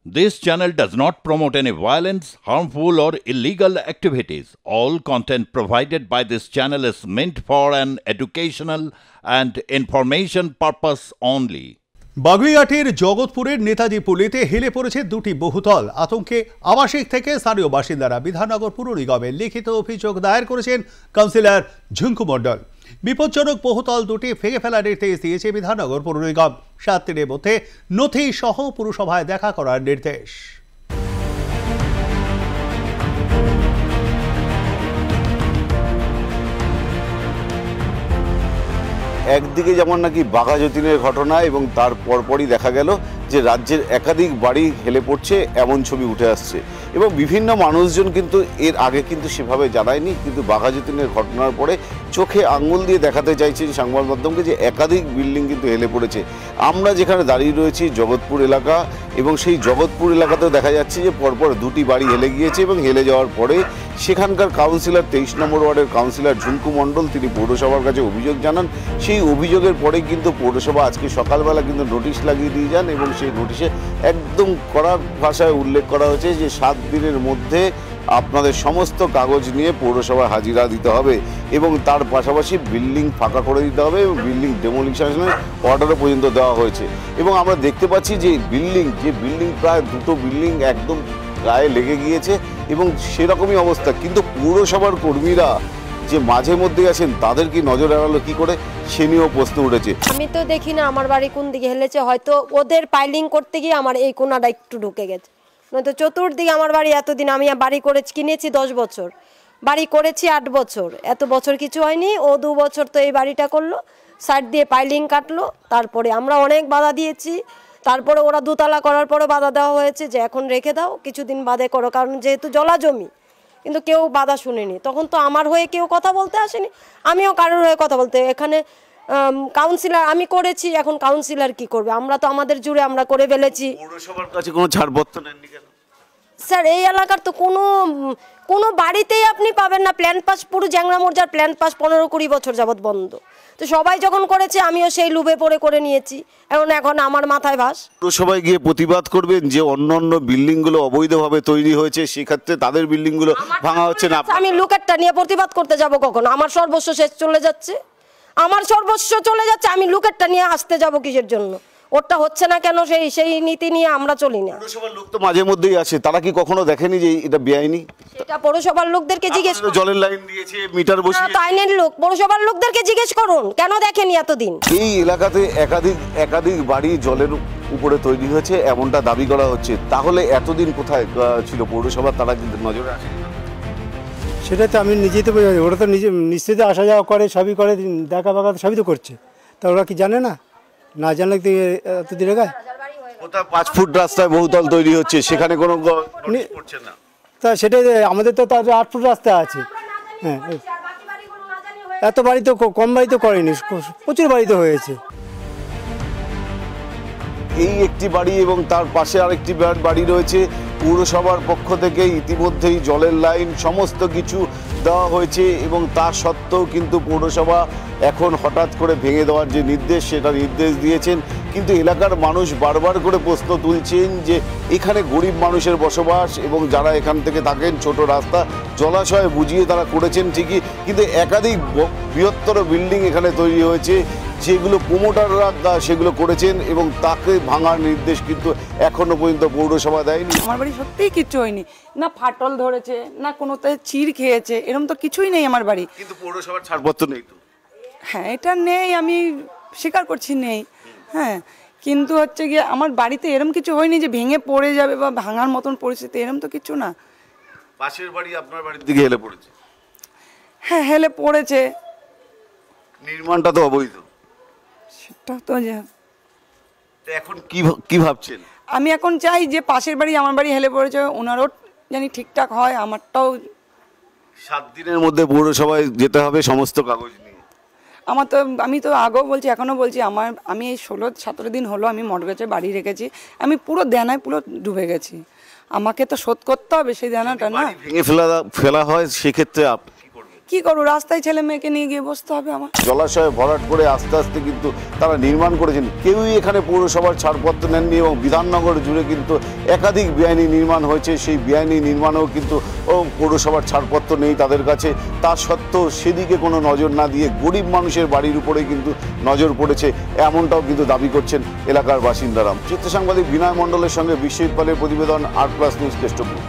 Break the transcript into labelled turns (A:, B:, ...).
A: This channel does not promote any violence, harmful, or illegal activities. All content provided by this channel is meant for an educational and information purpose only.
B: বাগুইআটির জগৎপুরের Netaji পল্লীতে হেলে পড়েছে দুটি বহুতল। আতঙ্কে আবাসিক থেকে স্থানীয় বাসিন্দারা। বিধাননগর পুর নিগমে লিখিত অভিযোগ দায়ের করেছেন কাউন্সিলর ঝুঙ্কু মণ্ডল। বিপজ্জনক বহুতল দুটি ভেঙে ফেলার নির্দেশ দিয়েছে বিধাননগর পুর নিগম। 7 দিনের মধ্যে নথি সহ পুরসভায় দেখা করার নির্দেশ।
C: একদিকে যেমন নাকি বাঘা যতীনের ঘটনা এবং তার পরপরই দেখা গেল যে রাজ্যের একাধিক বাড়ি হেলে পড়ছে এমন ছবি উঠে আসছে এবং বিভিন্ন মানুষজন কিন্তু এর আগে কিন্তু সেভাবে জানায়নি, কিন্তু বাঘা যতীনের ঘটনার পরে চোখে আঙুল দিয়ে দেখাতে চাইছেন সংবাদ মাধ্যমকে যে একাধিক বিল্ডিং কিন্তু হেলে পড়েছে। আমরা যেখানে দাঁড়িয়ে রয়েছি জগৎপুর এলাকা, এবং সেই জগৎপুর এলাকাতেও দেখা যাচ্ছে যে পরপর দুটি বাড়ি হেলে গিয়েছে এবং হেলে যাওয়ার পরে সেখানকার কাউন্সিলর 23 নম্বর ওয়ার্ডের কাউন্সিলর ঝুঙ্কু মণ্ডল তিনি পৌরসভার কাছে অভিযোগ জানান। সেই অভিযোগের পরে কিন্তু পৌরসভা আজকে সকালবেলা কিন্তু নোটিশ লাগিয়ে দিয়ে যান এবং সেই নোটিশে একদম কড়া ভাষায় উল্লেখ করা হয়েছে যে 7 দিনের মধ্যে আপনাদের সমস্ত কাগজ নিয়ে পৌরসভায় হাজিরা দিতে হবে এবং তার পাশাপাশি বিল্ডিং ফাঁকা করে দিতে হবে এবং বিল্ডিং ডেমোলিশনের অর্ডারও পর্যন্ত দেওয়া হয়েছে। এবং আমরা দেখতে পাচ্ছি যে বিল্ডিং প্রায় দুটো বিল্ডিং একদম গায়ে লেগে গিয়েছে এবং সেরকমই অবস্থা, কিন্তু পৌরসভার কর্মীরা যে মাঝে মধ্যে আছেন তাদের কি নজর এড়ালো কি করে সে নিয়েও প্রশ্ন উঠেছে।
D: আমি তো দেখি না আমার বাড়ি কোন দিকে হেলেছে, হয়তো ওদের পাইলিং করতে গিয়ে আমার এই কোনাটা একটু ঢুকে গেছে, নয়তো চতুর্দিকে আমার বাড়ি এতদিন আমি বাড়ি কিনেছি 10 বছর, বাড়ি করেছি 8 বছর, এত বছর কিছু হয়নি। ও 2 বছর তো এই বাড়িটা করলো, সাইড দিয়ে পাইলিং কাটলো, তারপরে আমরা অনেক বাধা দিয়েছি, তারপরে ওরা দুতলা করার পরে বাধা দেওয়া হয়েছে যে এখন রেখে দাও, কিছুদিন বাদে করো, কারণ যেহেতু জলা জমি, কিন্তু কেউ বাধা শুনেনি। তখন তো আমার হয়ে কেউ কথা বলতে আসেনি, আমিও কারোর হয়ে কথা বলতে। এখানে কাউন্সিলর আমি করেছি, এখন কাউন্সিলর কি করবে? আমরা তো আমাদের জুড়ে আমরা করে ফেলেছি।
C: পৌরসভার কাছে কোনো ছাড়পত্র নেননি কেন?
D: স্যার এই এলাকার তো কোনো বাড়িতেই আপনি পাবেন না প্ল্যান পাস, পুরো জ্যাংরা মৌজার প্ল্যান পাস 15-20 বছর যাবৎ বন্ধ। তো সবাই যখন করেছে আমিও সেই লুভে পড়ে করে নিয়েছি, এখন আমার মাথায় ভাস।
C: পৌরসভায় গিয়ে প্রতিবাদ করবেন যে অন্য বিল্ডিংগুলো অবৈধভাবে তৈরি হয়েছে, সেক্ষেত্রে তাদের বিল্ডিংগুলো ভাঙা হচ্ছে না।
D: আমি লুকেটটা নিয়ে প্রতিবাদ করতে যাব কখন? আমার সর্বস্ব শেষ চলে যাচ্ছে, আমি লুকেটটা নিয়ে আসতে যাব কিসের জন্য? ওটা হচ্ছে না কেন সেই নীতি নিয়ে আমরা চলি না।
C: পৌরসভার লোক তো মাঝে মধ্যেই আসে, তারা কি কখনো দেখেনি যে এটা বেআইনি?
D: সেটা পৌরসভার লোকদেরকে জিজ্ঞেস করুন।
C: জলের লাইন দিয়েছে, মিটার বসিয়েছে,
D: আইনের লোক পৌরসভার লোকদেরকে জিজ্ঞেস করুন কেন দেখেনি এতদিন।
C: এই এলাকাতে একাধিক বাড়ি জলের উপরে তৈরি হয়েছে এমনটা দাবি করা হচ্ছে। তাহলে এতদিন কোথায় ছিল পৌরসভা? তারা কিন্তু নজরে আসে।
E: সেটা তো আমি নিজেই তো বোঝা, ওরা তো নিজে নিশ্চিত আসা যাওয়া করে, সবই করে, দেখা বাঘা সবই তো করছে, তা ওরা কি জানে না? না জানলে এতদিন গায়
C: কোথাও 5 ফুট রাস্তায় বহুতল তৈরি হচ্ছে, সেখানে কোনো
E: তা সেটাই আমাদের তো 8 ফুট রাস্তা আছে। হ্যাঁ, এত বাড়ি তো কম বাড়ি তো করেনি, প্রচুর বাড়ি তো হয়েছে।
C: এই একটি বাড়ি এবং তার পাশে আরেকটি বাড়ি রয়েছে। পৌরসভার পক্ষ থেকে ইতিমধ্যেই জলের লাইন সমস্ত কিছু দেওয়া হয়েছে এবং তা সত্ত্বেও কিন্তু পৌরসভা এখন হঠাৎ করে ভেঙে দেওয়ার যে নির্দেশ সেটা নির্দেশ দিয়েছেন। কিন্তু এলাকার মানুষ বারবার করে প্রশ্ন তুলছেন যে এখানে গরিব মানুষের বসবাস এবং যারা এখান থেকে থাকেন, ছোট রাস্তা জলাশয় বুঝিয়ে তারা করেছেন ঠিকই, কিন্তু একাধিক বৃহত্তর বিল্ডিং এখানে তৈরি হয়েছে যেগুলো প্রমোটাররা সেগুলো করেছেন এবং তাকে ভাঙার নির্দেশ কিন্তু এখনো পর্যন্ত পৌরসভা দেয়নি।
F: আমার বাড়ি সত্যিই কিচ্ছু হয়নি, না ফাটল ধরেছে, না কোনোতে চিড় খেয়েছে, এরকম তো কিছুই নেই আমার বাড়ি।
C: কিন্তু পৌরসভার ছাড়পত্র নেই তো?
F: হ্যাঁ, এটা নেই, আমি স্বীকার করছি নেই। হ্যাঁ, কিন্তু হচ্ছে গিয়ে আমার বাড়িতে এরম কিছু হয়নি যে ভেঙে পড়ে যাবে বা ভাঙার মতন পরিস্থিতি, এরম তো কিছু না।
C: পাশের বাড়ি আপনার বাড়ির দিকে হেলে পড়েছে?
F: হ্যাঁ, হেলে পড়েছে।
C: নির্মাণটা তো অবৈধ।
F: সেটা তো
C: এখন কি ভাবছেন?
F: আমি এখন চাই যে পাশের বাড়ি আমার বাড়ি হেলে পড়েছে ওনারও জানি ঠিকঠাক হয়, আমারটাও।
C: 7 দিনের মধ্যে পৌরসভায় যেতে হবে সমস্ত কাগজ নিয়ে।
F: আমি তো আগেও বলছি, এখনও বলছি, আমি এই 16-17 দিন হলো আমি মর্টগেজে বাড়ি রেখেছি, আমি পুরো দেনায় পুরো ডুবে গেছি, আমাকে তো শোধ করতে হবে সেই দেনাটা। না
C: ভেঙে ফেলা হয় সেক্ষেত্রে আপনি কি করবেন?
F: কি করবো, রাস্তায় ছেলে মেয়েকে নিয়ে গিয়ে বসতে হবে আমার।
C: জলাশয়ে ভরাট করে আস্তে আস্তে কিন্তু তারা নির্মাণ করেছেন। কেউই এখানে পৌরসভার ছাড়পত্র নেননি এবং বিধাননগর জুড়ে কিন্তু একাধিক বেআইনি নির্মাণ হয়েছে। সেই বেআইনি নির্মাণেও কিন্তু পৌরসভার ছাড়পত্র নেই তাদের কাছে। তা সত্ত্বেও সেদিকে কোনো নজর না দিয়ে গরিব মানুষের বাড়ির উপরে কিন্তু নজর পড়েছে, এমনটাও কিন্তু দাবি করছেন এলাকার বাসিন্দারা। চিত্র সাংবাদিক বিনয় মণ্ডলের সঙ্গে বিশ্বজিৎ পালের প্রতিবেদন, আর প্লাস নিউজ কেষ্টপুর।